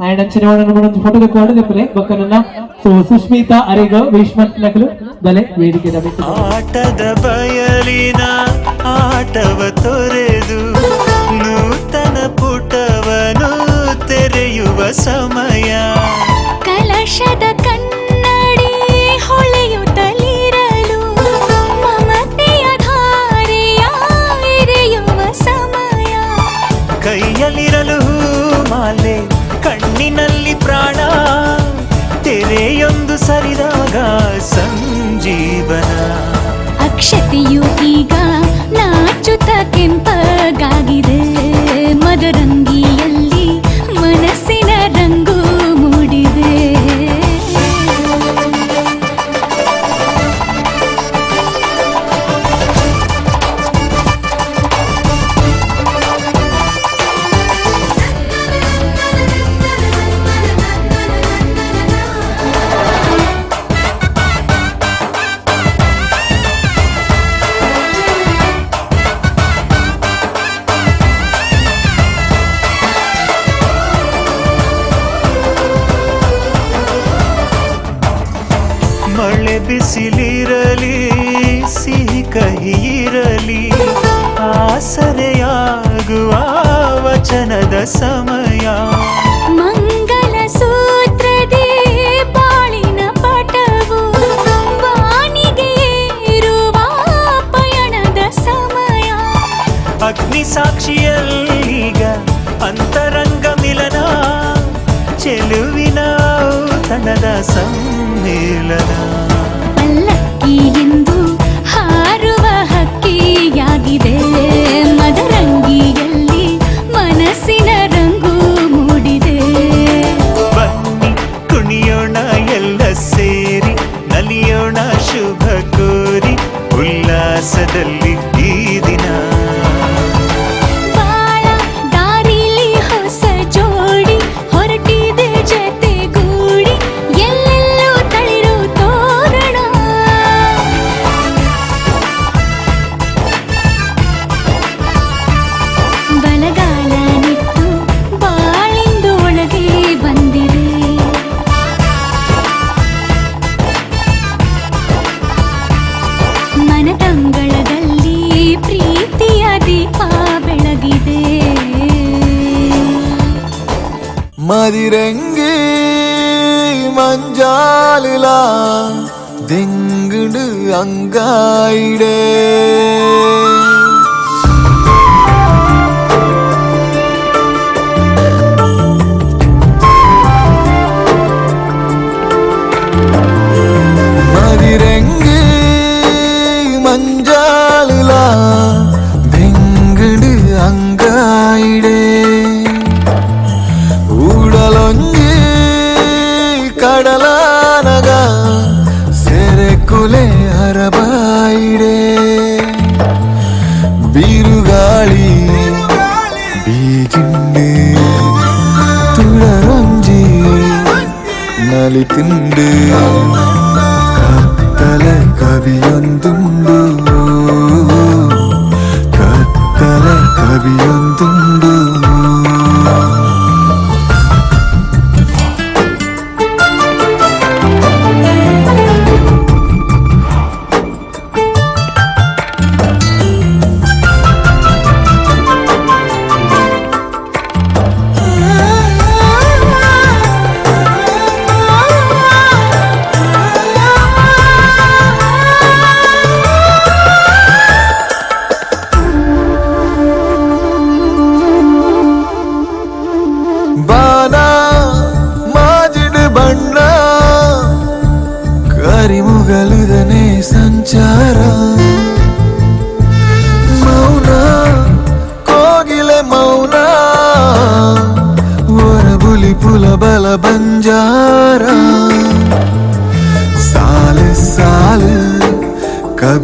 ಅಂಡ್ ಅಂಚನೆ ಒಂದು ಫೋಟೋ ತೆಕ್ಕೊಂಡು ತೆಪ್ಪಲೆ ಬಕ್ಕನನ್ನ ಸೊ ಸುಷ್ಮಿತಾ ಅರಿಗ ವಿಶ್ಮಂತ್ ನಕಲು ಬಲೆ ವೇದಿಕೆ ಆಟದ ಬಯಲಿನ ಆಟವ ತೊರೆದು ನೂತನ ಪುಟವನು ತೆರೆಯುವ ಸಮಯ ಕಲಶದ ಕನ್ನಡಿ ಹೊಳೆಯುತ್ತಲಿರಲು ಮಮತೆಯ ಧಾರೆಯ ಎರೆಯುವ ಸಮಯ ಕೈಯಲ್ಲಿರಲು ಮಾಲೆ ಕಣ್ಣಿನಲ್ಲಿ ಪ್ರಾಣ ತೆರೆಯೊಂದು ಸರಿದಾಗ ಸಂಜೀವನ ಅಕ್ಷತೆಯು ಈಗ ನಾಚುತ್ತ ಕೆಂಪಗಾಗಿದೆ ಮದರಂಗಿಯಲ್ಲಿ ಮನಸ್ಸಿನ ರಂಗು ಮೂಡಿದೆ ಮಳೆ ಬಿಸಿಲಿರಲಿ ಸಿಹಿ ಕಹಿ ಇರಲಿ ಆಸರೆಯಾಗುವ ವಚನದ ಸಮಯ ಮಂಗಲ ಸೂತ್ರದೇ ಬಾಳಿನ ಪಟವು ವಾಣಿಗೆ ಏರುವ ಪಯಣದ ಸಮಯ ಅಗ್ನಿ ಸಾಕ್ಷಿಯಲ್ಲೀಗ ಅಂತರಂಗ ಮಿಲನ ಚೆಲುವಿನ ತನದ ಸಮ್ಮೇಳನ ಪಲ್ಲಕ್ಕಿ ಎಂದು ಹಾರುವ ಹಕ್ಕಿಯಾಗಿದೆ ಮದರಂಗಿಯಲ್ಲಿ ಮನಸ್ಸಿನ ರಂಗು ಮೂಡಿದೆ ಬನ್ನಿ ಕುಣಿಯೋಣ ಎಲ್ಲ ಸೇರಿ ನಲಿಯೋಣ ಶುಭ ಕೋರಿ ಉಲ್ಲಾಸದಲ್ಲಿ ಈ ದಿನ ಬಾಳ ದಾರಿಲಿ ಹೊಸ ಜೋಡಿ ಹೊರಟಿದೆ ಜತೆಗೂಡಿ ಎಲ್ಲೆಲ್ಲೂ ತಳಿರು ತೋರಣ ಬಲಗಾಲ ನಿಟ್ಟು ಬಾಳಿಂದು ಒಳಗೆ ಬಂದಿದೆ ಮನದಂಗಳದಲ್ಲಿ ಪ್ರೀತಿಯ ದೀಪ ಬೆಳಗಿದೆ മതിരങ്കി മഞ്ചാലില ദിങ്കുണ്ട് അങ്കായിടേ മതിരങ്കി മഞ്ചാലില ദിങ്കുണ്ട് അങ്കായിടേ ಊಡಲೊಂಜಿ ಕಡಲಾನಗ ಸೆರೆಕುಲೆ ಹರಬಾಯಿಡೆ ಬಿರುಗಾಳಿ ಬೀಜಿಂಡೆ ತುಳರೊಂಜಿ ನಲಿತಿಂಡು ಕತ್ತಲ ಕವಿಯೊಂದುಂಡು ಕತ್ತಲ ಕವಿಯೊಂದುಂಡು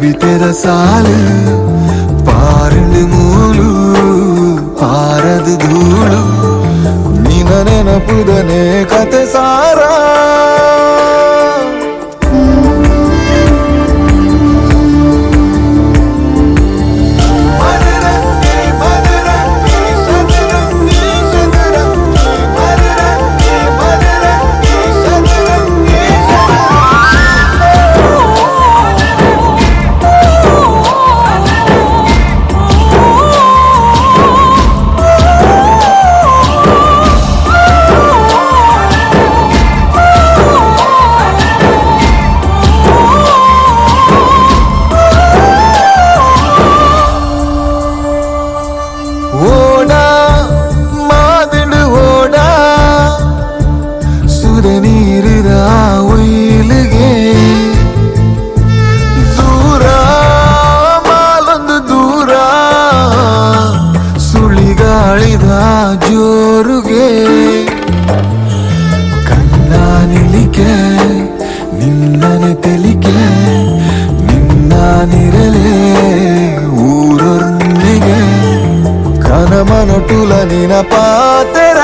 ಕವಿತೆರ ಸಾಲು ಪಾರಳು ಮೂಲು ಪಾರದು ಧೂಳು ನಿನ ನೆನಪುದನೆ ಕತೆ ಸಾರ ಜೋರುಗೆ ಕಣ್ಣ ನಿಲಿಕೆ ನಿನ್ನನೆ ತೆಲಿಕೆ ನಿನ್ನ ನಿರಲೆ ಊರೊರ್ನಿಗೆ ಕನಮನಟುಲ ನಿನ ಪಾತೆರ